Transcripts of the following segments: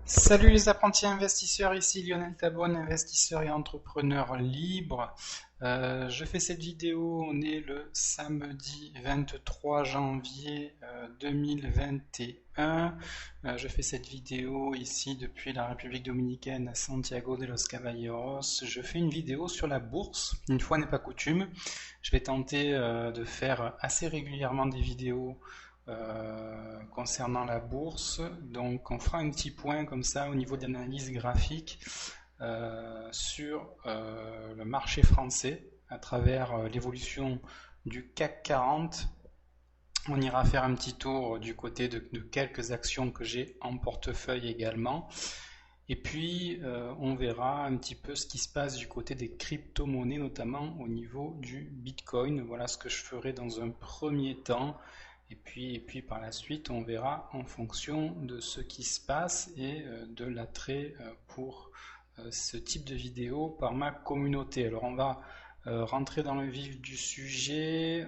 Salut les apprentis investisseurs, ici Lionel Tabonne, investisseur et entrepreneur libre. Je fais cette vidéo, on est le samedi 23 janvier 2021. Je fais cette vidéo ici depuis la République dominicaine à Santiago de los Caballeros. Je fais une vidéo sur la bourse, une fois n'est pas coutume. Je vais tenter de faire assez régulièrement des vidéos concernant la bourse. Donc on fera un petit point comme ça au niveau de l'analyse graphique sur le marché français à travers l'évolution du CAC 40. On ira faire un petit tour du côté de quelques actions que j'ai en portefeuille également. Et puis, on verra un petit peu ce qui se passe du côté des crypto-monnaies, notamment au niveau du Bitcoin. Voilà ce que je ferai dans un premier temps. Et puis par la suite, on verra en fonction de ce qui se passe et de l'attrait pour ce type de vidéo par ma communauté. Alors on va rentrer dans le vif du sujet.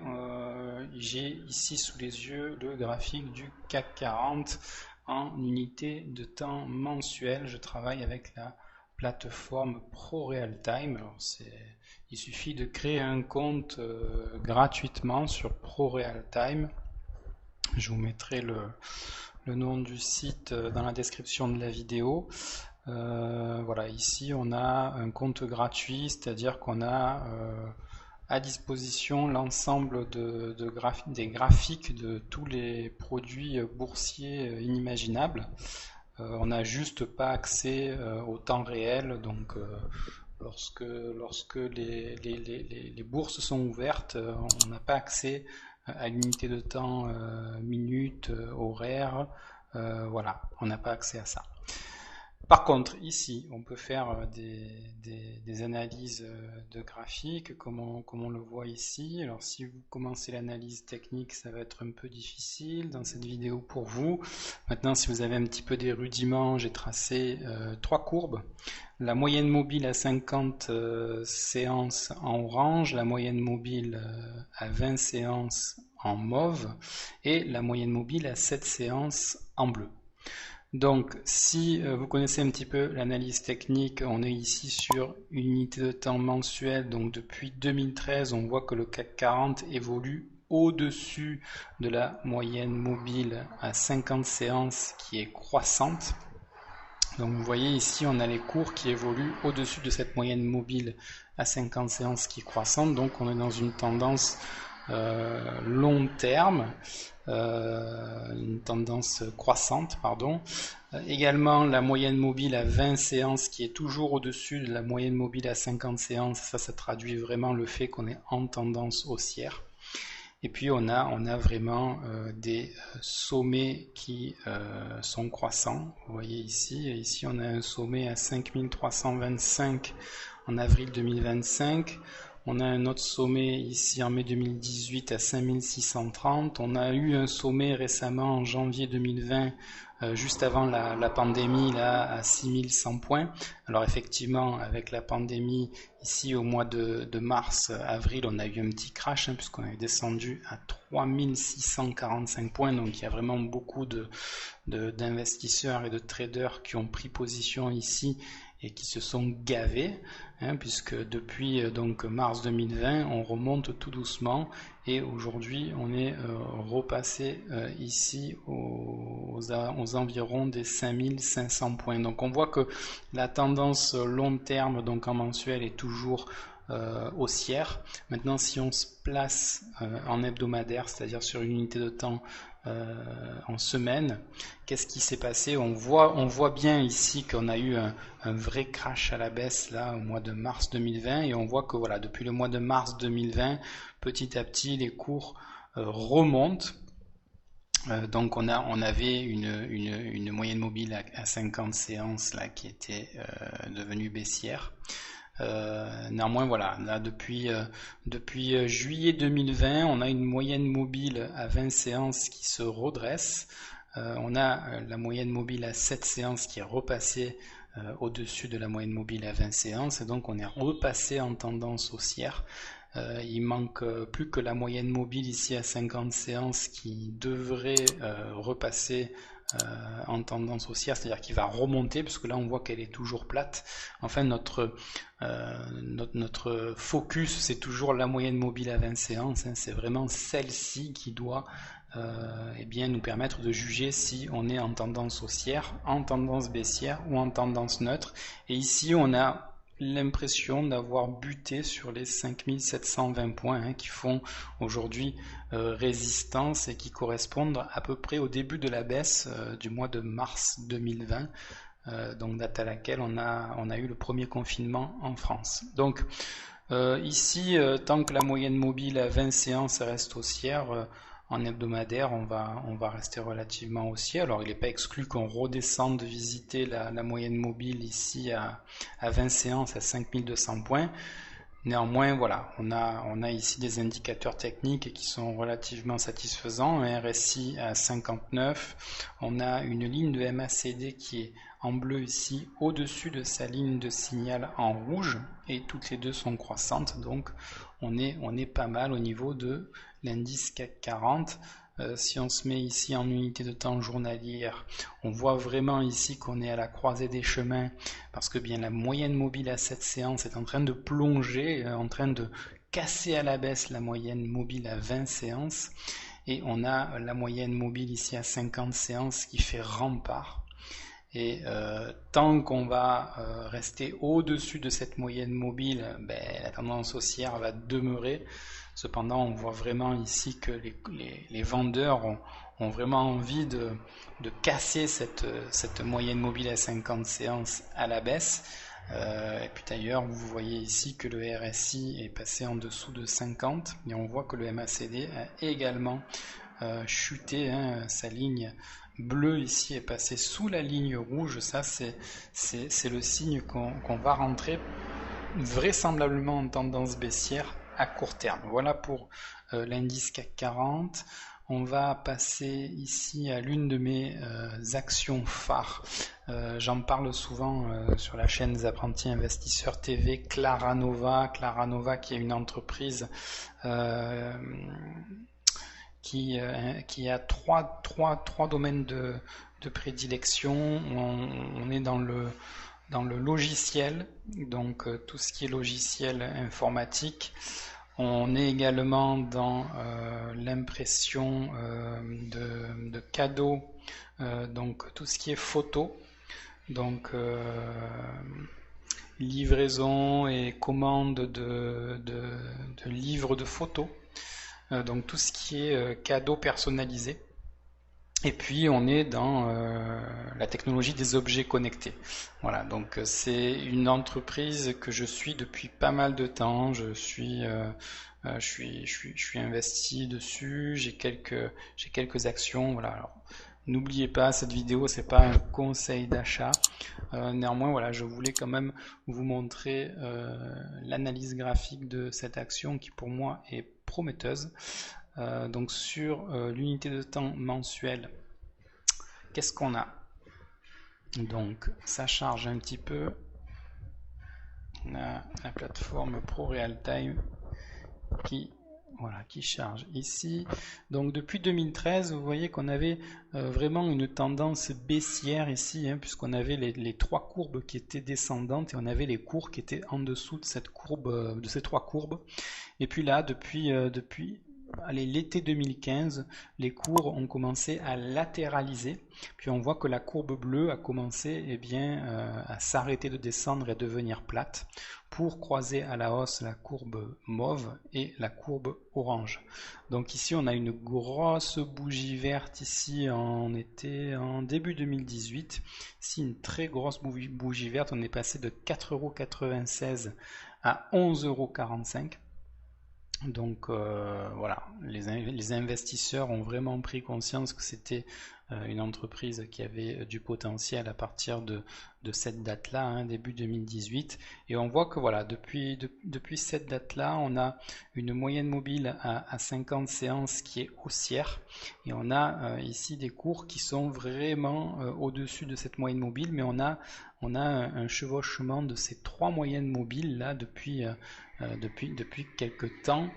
J'ai ici sous les yeux le graphique du CAC 40 en unité de temps mensuel. Je travaille avec la plateforme ProRealTime. Alors il suffit de créer un compte gratuitement sur ProRealTime. Je vous mettrai le nom du site dans la description de la vidéo. Voilà, ici on a un compte gratuit, c'est-à-dire qu'on a à disposition l'ensemble des graphiques de tous les produits boursiers inimaginables. On n'a juste pas accès au temps réel, donc lorsque les bourses sont ouvertes, on n'a pas accès à l'unité de temps minutes, horaires, voilà, on n'a pas accès à ça. Par contre, ici, on peut faire des analyses de graphiques, comme on le voit ici. Alors, si vous commencez l'analyse technique, ça va être un peu difficile dans cette vidéo pour vous. Maintenant, si vous avez un petit peu des rudiments, j'ai tracé trois courbes. La moyenne mobile à 50 séances en orange, la moyenne mobile à 20 séances en mauve et la moyenne mobile à 7 séances en bleu. Donc, si vous connaissez un petit peu l'analyse technique, on est ici sur une unité de temps mensuelle. Donc, depuis 2013, on voit que le CAC 40 évolue au-dessus de la moyenne mobile à 50 séances qui est croissante. Donc, vous voyez ici, on a les cours qui évoluent au-dessus de cette moyenne mobile à 50 séances qui est croissante. Donc, on est dans une tendance long terme, une tendance croissante, pardon. Également la moyenne mobile à 20 séances qui est toujours au-dessus de la moyenne mobile à 50 séances, ça traduit vraiment le fait qu'on est en tendance haussière. Et puis on a vraiment des sommets qui sont croissants. Vous voyez ici on a un sommet à 5325 en avril 2025. On a un autre sommet ici en mai 2018 à 5630. On a eu un sommet récemment en janvier 2020, juste avant la pandémie, là à 6100 points. Alors effectivement, avec la pandémie, ici au mois de mars, avril, on a eu un petit crash, puisqu'on est descendu à 3645 points. Donc il y a vraiment beaucoup d'investisseurs et de traders qui ont pris position ici et qui se sont gavés, puisque depuis donc mars 2020, on remonte tout doucement et aujourd'hui on est repassé ici aux environs des 5500 points. Donc on voit que la tendance long terme, donc en mensuel, est toujours haussière. Maintenant, si on se place en hebdomadaire, c'est-à-dire sur une unité de temps en semaine, qu'est-ce qui s'est passé? On voit bien ici qu'on a eu un vrai crash à la baisse là au mois de mars 2020 et on voit que voilà, depuis le mois de mars 2020, petit à petit les cours remontent. Donc on avait une moyenne mobile à 50 séances là qui était devenue baissière. Néanmoins, voilà, là depuis juillet 2020, on a une moyenne mobile à 20 séances qui se redresse. On a la moyenne mobile à 7 séances qui est repassée au-dessus de la moyenne mobile à 20 séances, et donc on est repassé en tendance haussière. Il manque plus que la moyenne mobile ici à 50 séances qui devrait repasser en tendance haussière, c'est-à-dire qu'il va remonter, parce que là on voit qu'elle est toujours plate. Enfin notre focus c'est toujours la moyenne mobile à 20 séances, hein. C'est vraiment celle-ci qui doit eh bien, nous permettre de juger si on est en tendance haussière, en tendance baissière ou en tendance neutre. Et ici on a l'impression d'avoir buté sur les 5720 points, hein, qui font aujourd'hui résistance et qui correspondent à peu près au début de la baisse du mois de mars 2020, donc date à laquelle on a eu le premier confinement en France. Donc ici, tant que la moyenne mobile à 20 séances reste haussière, en hebdomadaire, on va rester relativement haussier. Alors, il n'est pas exclu qu'on redescende visiter la moyenne mobile ici à 20 séances à 5200 points. Néanmoins, voilà, on a ici des indicateurs techniques qui sont relativement satisfaisants. Un RSI à 59, on a une ligne de MACD qui est en bleu ici, au-dessus de sa ligne de signal en rouge, et toutes les deux sont croissantes, donc on est pas mal au niveau de l'indice CAC 40. Si on se met ici en unité de temps journalière, on voit vraiment ici qu'on est à la croisée des chemins, parce que bien la moyenne mobile à 7 séances est en train de plonger, en train de casser à la baisse la moyenne mobile à 20 séances, et on a la moyenne mobile ici à 50 séances qui fait rempart. Et tant qu'on va rester au-dessus de cette moyenne mobile, la tendance haussière va demeurer. Cependant, on voit vraiment ici que les vendeurs ont vraiment envie de casser cette moyenne mobile à 50 séances à la baisse. Et puis d'ailleurs, vous voyez ici que le RSI est passé en dessous de 50, et on voit que le MACD a également chuté, hein, sa ligne bleue ici est passée sous la ligne rouge. Ça, c'est le signe qu'on va rentrer vraisemblablement en tendance baissière à court terme. Voilà pour l'indice CAC 40. On va passer ici à l'une de mes actions phares. J'en parle souvent sur la chaîne des apprentis investisseurs TV, Claranova. Claranova qui est une entreprise qui a trois domaines de prédilection. On est dans le logiciel, donc tout ce qui est logiciel informatique. On est également dans l'impression de cadeaux, donc tout ce qui est photo, donc livraison et commande de livres de photos, donc tout ce qui est cadeaux personnalisés. Et puis on est dans la technologie des objets connectés. Voilà, donc c'est une entreprise que je suis depuis pas mal de temps. Je suis investi dessus. J'ai quelques actions. Voilà. Alors, n'oubliez pas, cette vidéo c'est pas un conseil d'achat. Néanmoins, voilà, je voulais quand même vous montrer l'analyse graphique de cette action qui pour moi est prometteuse. Donc sur l'unité de temps mensuelle, qu'est-ce qu'on a? Donc ça charge un petit peu. On a la plateforme Pro Real Time qui charge ici. Donc depuis 2013, vous voyez qu'on avait vraiment une tendance baissière ici, hein, puisqu'on avait les trois courbes qui étaient descendantes et on avait les cours qui étaient en dessous de cette courbe, de ces trois courbes. Et puis là, depuis l'été 2015, les cours ont commencé à latéraliser. Puis on voit que la courbe bleue a commencé à s'arrêter de descendre et devenir plate pour croiser à la hausse la courbe mauve et la courbe orange. Donc ici on a une grosse bougie verte ici en début 2018. Ici une très grosse bougie verte, on est passé de 4,96 € à 11,45 €. Donc voilà, les investisseurs ont vraiment pris conscience que c'était une entreprise qui avait du potentiel à partir de cette date-là, hein, début 2018. Et on voit que voilà, depuis cette date-là, on a une moyenne mobile à 50 séances qui est haussière. Et on a ici des cours qui sont vraiment au-dessus de cette moyenne mobile, mais on a un chevauchement de ces trois moyennes mobiles là depuis quelques temps.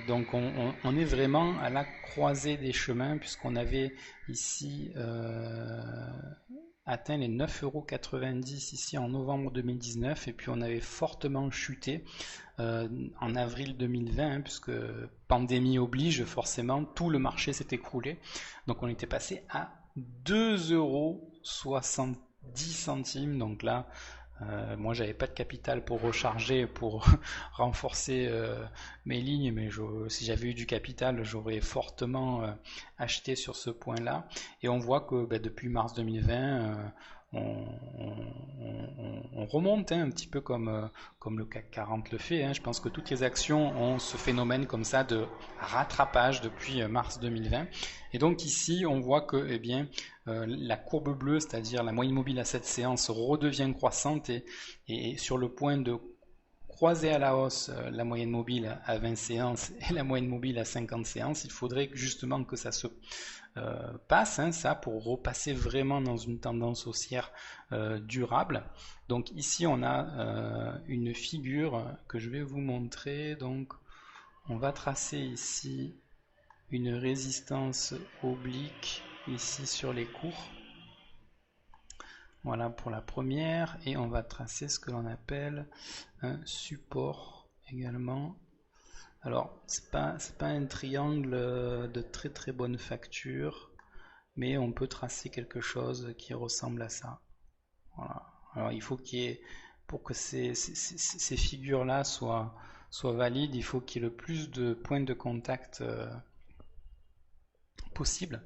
Donc on est vraiment à la croisée des chemins, puisqu'on avait ici atteint les 9,90 € ici en novembre 2019, et puis on avait fortement chuté en avril 2020, hein, puisque pandémie oblige, forcément tout le marché s'est écroulé. Donc on était passé à 2,70 €. Donc là, moi j'avais pas de capital pour recharger, pour renforcer mes lignes, mais si j'avais eu du capital, j'aurais fortement acheté sur ce point là. Et on voit que depuis mars 2020 on remonte, hein, un petit peu comme le CAC 40 le fait, hein. Je pense que toutes les actions ont ce phénomène comme ça de rattrapage depuis mars 2020. Et donc ici on voit que eh bien, la courbe bleue, c'est-à-dire la moyenne mobile à 7 séances, redevient croissante et sur le point de croiser à la hausse la moyenne mobile à 20 séances et la moyenne mobile à 50 séances. Il faudrait justement que ça se passe, hein, ça, pour repasser vraiment dans une tendance haussière durable. Donc ici on a une figure que je vais vous montrer. Donc on va tracer ici une résistance oblique ici sur les cours. Voilà pour la première, et on va tracer ce que l'on appelle un support également. Alors c'est pas un triangle de très très bonne facture, mais on peut tracer quelque chose qui ressemble à ça. Voilà. Alors il faut qu'il y ait, pour que ces figures là soient valides, il faut qu'il y ait le plus de points de contact possible.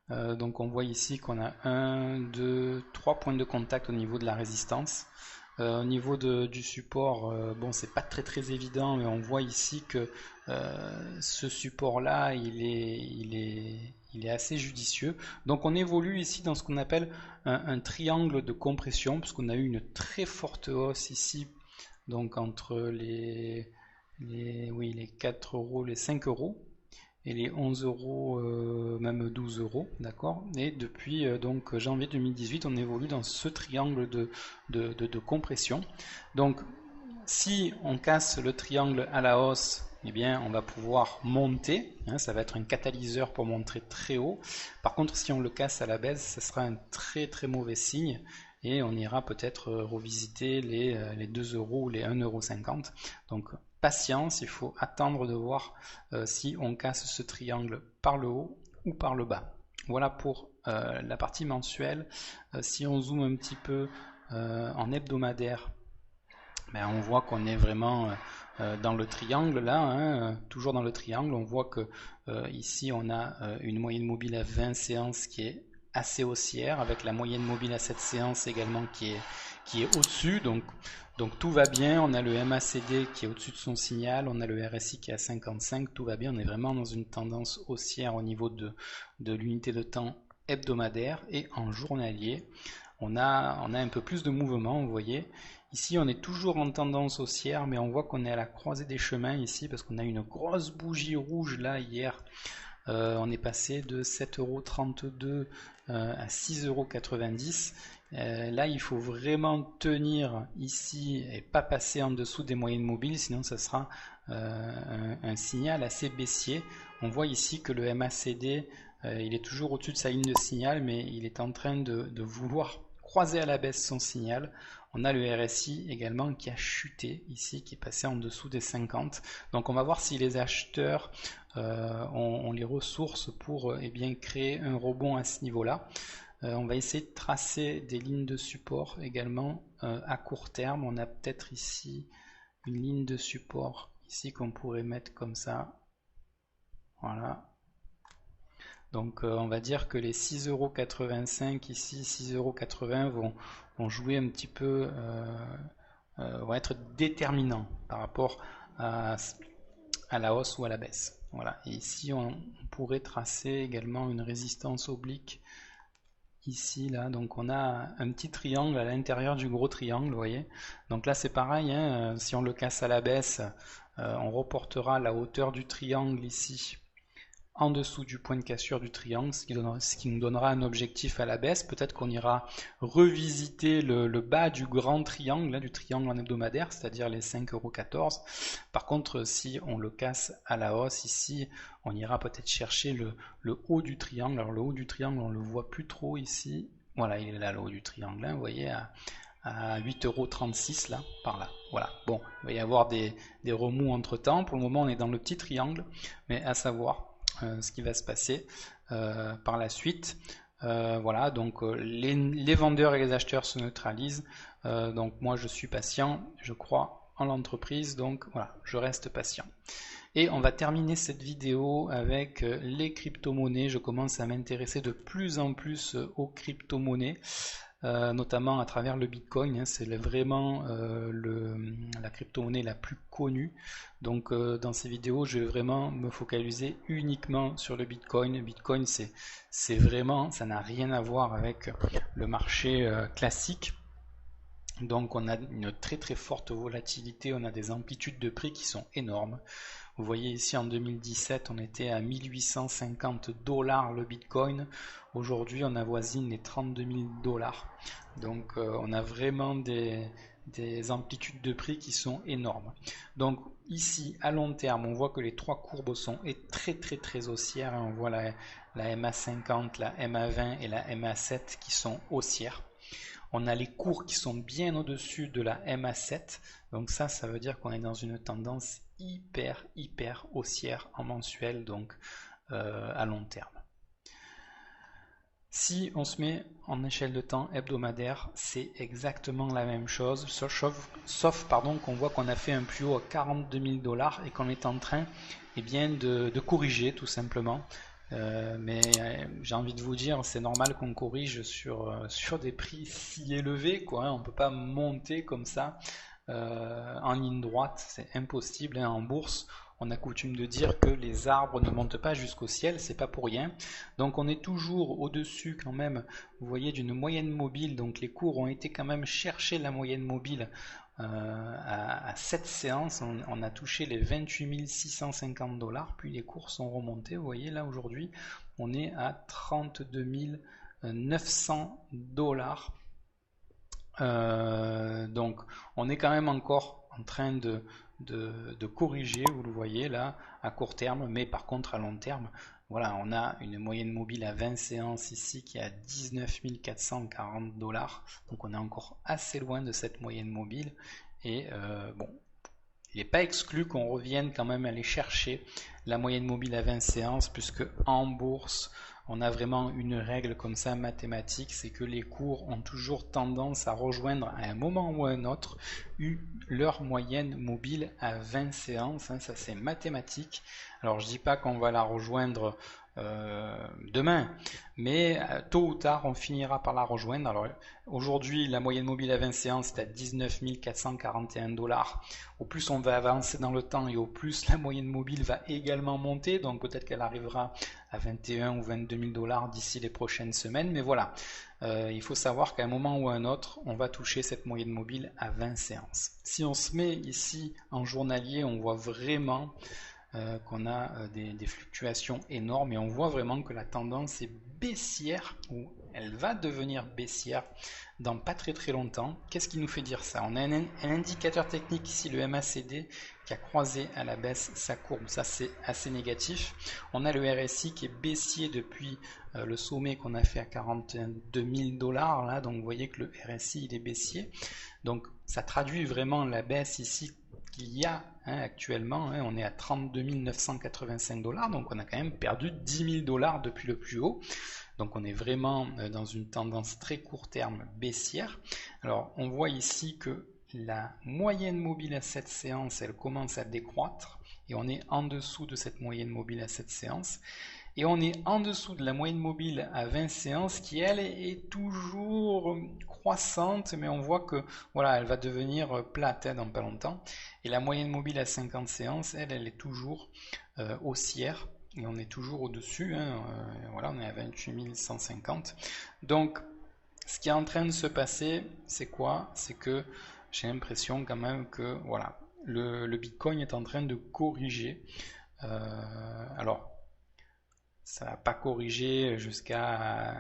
Donc on voit ici qu'on a 1, 2, 3 points de contact au niveau de la résistance. Au niveau du support, bon, c'est pas très très évident, mais on voit ici que ce support là il est assez judicieux. Donc on évolue ici dans ce qu'on appelle un triangle de compression, puisqu'on a eu une très forte hausse ici, donc entre les 4 €, les 5 € et les 11 €, même 12 €, d'accord. Et depuis donc janvier 2018, on évolue dans ce triangle de compression. Donc si on casse le triangle à la hausse, eh bien on va pouvoir monter, hein, ça va être un catalyseur pour monter très haut. Par contre, si on le casse à la baisse, ça sera un très très mauvais signe, et on ira peut-être revisiter les 2 € ou les 1,50 €. Donc patience, il faut attendre de voir si on casse ce triangle par le haut ou par le bas. Voilà pour la partie mensuelle. Si on zoome un petit peu en hebdomadaire, on voit qu'on est vraiment dans le triangle là, hein, toujours dans le triangle. On voit que ici on a une moyenne mobile à 20 séances qui est assez haussière, avec la moyenne mobile à 7 séances également qui est au-dessus, donc tout va bien. On a le MACD qui est au-dessus de son signal, on a le RSI qui est à 55, tout va bien, on est vraiment dans une tendance haussière au niveau de l'unité de temps hebdomadaire. Et en journalier, on a un peu plus de mouvement, vous voyez. Ici on est toujours en tendance haussière, mais on voit qu'on est à la croisée des chemins ici, parce qu'on a une grosse bougie rouge là hier. On est passé de 7,32 € à 6,90 €. Là il faut vraiment tenir ici et pas passer en dessous des moyennes mobiles, sinon ça sera un signal assez baissier. On voit ici que le MACD il est toujours au-dessus de sa ligne de signal, mais il est en train de vouloir croiser à la baisse son signal. On a le RSI également qui a chuté ici, qui est passé en dessous des 50. Donc on va voir si les acheteurs ont les ressources pour bien créer un rebond à ce niveau-là. On va essayer de tracer des lignes de support également à court terme. On a peut-être ici une ligne de support ici qu'on pourrait mettre comme ça. Voilà. Donc on va dire que les 6,85 € ici, 6,80 € vont jouer un petit peu, vont être déterminants par rapport à la hausse ou à la baisse. Voilà. Et ici on pourrait tracer également une résistance oblique ici, là. Donc on a un petit triangle à l'intérieur du gros triangle, vous voyez. Donc là c'est pareil, hein, si on le casse à la baisse, on reportera la hauteur du triangle ici en dessous du point de cassure du triangle, ce qui nous donnera un objectif à la baisse. Peut-être qu'on ira revisiter le bas du grand triangle, là, du triangle en hebdomadaire, c'est-à-dire les 5,14 €. Par contre, si on le casse à la hausse ici, on ira peut-être chercher le haut du triangle. Alors le haut du triangle, on le voit plus trop ici. Voilà, il est là, le haut du triangle, hein, vous voyez, à 8,36 € là, par là. Voilà, bon, il va y avoir des remous entre temps. Pour le moment, on est dans le petit triangle, mais à savoir ce qui va se passer par la suite. Voilà, donc les vendeurs et les acheteurs se neutralisent. Donc moi, je suis patient, je crois en l'entreprise, donc voilà, je reste patient. Et on va terminer cette vidéo avec les crypto-monnaies. Je commence à m'intéresser de plus en plus aux crypto-monnaies. Notamment à travers le Bitcoin, hein, c'est vraiment la crypto-monnaie la plus connue. Donc dans ces vidéos, je vais vraiment me focaliser uniquement sur le Bitcoin. Le Bitcoin, c'est vraiment, ça n'a rien à voir avec le marché classique. Donc on a une très très forte volatilité, on a des amplitudes de prix qui sont énormes. Vous voyez ici en 2017 on était à 1850 $ le Bitcoin. Aujourd'hui on avoisine les 32 000 $. Donc on a vraiment des amplitudes de prix qui sont énormes. Donc ici à long terme on voit que les trois courbes sont très haussières. On voit la MA50, la MA20 et la MA7 qui sont haussières. On a les cours qui sont bien au-dessus de la MA7. Donc ça veut dire qu'on est dans une tendance hyper haussière en mensuel, donc à long terme. Si on se met en échelle de temps hebdomadaire, c'est exactement la même chose, sauf qu'on voit qu'on a fait un plus haut à 42 000 $ et qu'on est en train de corriger tout simplement. Mais j'ai envie de vous dire, c'est normal qu'on corrige sur des prix si élevés, quoi, hein. On ne peut pas monter comme ça en ligne droite, c'est impossible, hein. En bourse, on a coutume de dire que les arbres ne montent pas jusqu'au ciel, c'est pas pour rien. Donc on est toujours au-dessus quand même, vous voyez, d'une moyenne mobile. Donc les cours ont été quand même chercher la moyenne mobile à 7 séances. On a touché les 28 650 $, puis les cours sont remontés. Vous voyez là aujourd'hui, on est à 32 900 $. Donc on est quand même encore en train de corriger, vous le voyez là, à court terme, mais par contre à long terme, voilà, on a une moyenne mobile à 20 séances ici qui est à 19 440 $. Donc on est encore assez loin de cette moyenne mobile. Et bon, il n'est pas exclu qu'on revienne quand même aller chercher la moyenne mobile à 20 séances, puisque en bourse, on a vraiment une règle comme ça mathématique, c'est que les cours ont toujours tendance à rejoindre à un moment ou à un autre leur moyenne mobile à 20 séances, hein, ça c'est mathématique. Alors je dis pas qu'on va la rejoindre demain, mais tôt ou tard on finira par la rejoindre. Alors aujourd'hui la moyenne mobile à 20 séances est à 19 441 $. Au plus on va avancer dans le temps et au plus la moyenne mobile va également monter, donc peut-être qu'elle arrivera à 21 ou 22 000 $ d'ici les prochaines semaines, mais voilà, il faut savoir qu'à un moment ou à un autre on va toucher cette moyenne mobile à 20 séances. Si on se met ici en journalier, on voit vraiment qu'on a des fluctuations énormes et on voit vraiment que la tendance est baissière, ou elle va devenir baissière dans pas très longtemps. Qu'est-ce qui nous fait dire ça? On a un indicateur technique ici, le MACD, qui a croisé à la baisse sa courbe, ça c'est assez négatif. On a le RSI qui est baissier depuis le sommet qu'on a fait à 42 000 $, là, donc vous voyez que le RSI il est baissier, donc ça traduit vraiment la baisse ici qu'il y a actuellement, hein. On est à 32 985 $, donc on a quand même perdu 10 000 $ depuis le plus haut. Donc on est vraiment dans une tendance très court terme baissière. Alors on voit ici que la moyenne mobile à 7 séances, elle commence à décroître et on est en dessous de cette moyenne mobile à 7 séances. Et on est en dessous de la moyenne mobile à 20 séances qui, elle, est toujours croissante, mais on voit que voilà, elle va devenir plate, hein, dans pas longtemps. Et la moyenne mobile à 50 séances, elle est toujours haussière. Et on est toujours au-dessus, hein, voilà, on est à 28 150. Donc, ce qui est en train de se passer, c'est quoi? C'est que j'ai l'impression quand même que voilà, le Bitcoin est en train de corriger. Alors, ça va pas corriger jusqu'à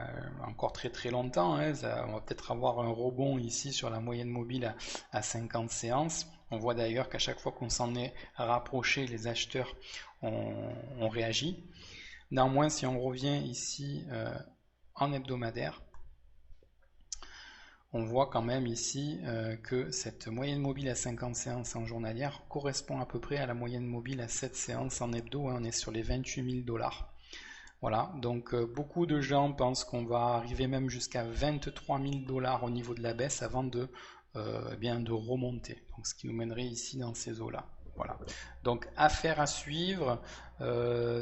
encore très très longtemps, hein. On va peut-être avoir un rebond ici sur la moyenne mobile à 50 séances. On voit d'ailleurs qu'à chaque fois qu'on s'en est rapproché, les acheteurs ont réagi. Néanmoins, si on revient ici en hebdomadaire, on voit quand même ici que cette moyenne mobile à 50 séances en journalière correspond à peu près à la moyenne mobile à 7 séances en hebdo, hein. On est sur les 28 000 $. Voilà, donc beaucoup de gens pensent qu'on va arriver même jusqu'à 23 000 $ au niveau de la baisse avant de remonter. Donc, ce qui nous mènerait ici dans ces eaux-là. Voilà. Donc, affaire à suivre.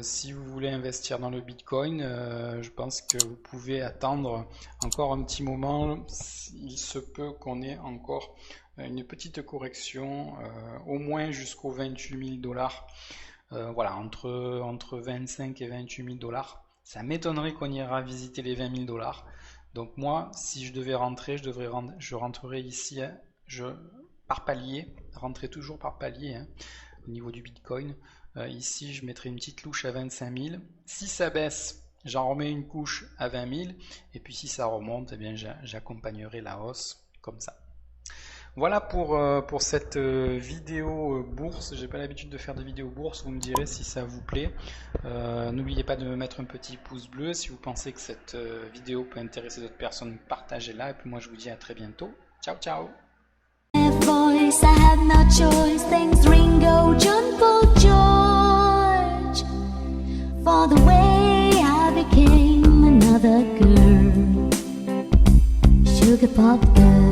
Si vous voulez investir dans le Bitcoin, je pense que vous pouvez attendre encore un petit moment. Il se peut qu'on ait encore une petite correction, au moins jusqu'aux 28 000 $. Voilà, entre 25 et 28 000 $. Ça m'étonnerait qu'on ira visiter les 20 000 $. Donc moi, si je devais rentrer, je rentrerai ici par palier, rentrer toujours par palier, hein, au niveau du Bitcoin. Ici, je mettrai une petite louche à 25 000. Si ça baisse, j'en remets une couche à 20 000. Et puis si ça remonte, eh bien, j'accompagnerai la hausse comme ça. Voilà pour cette vidéo bourse. J'ai pas l'habitude de faire des vidéos bourse. Vous me direz si ça vous plaît. N'oubliez pas de me mettre un petit pouce bleu. Si vous pensez que cette vidéo peut intéresser d'autres personnes, partagez-la. Et puis moi je vous dis à très bientôt. Ciao ciao. Voice, I had no choice. Thanks Ringo, John Paul, George, for the way I became another girl, sugar pop girl.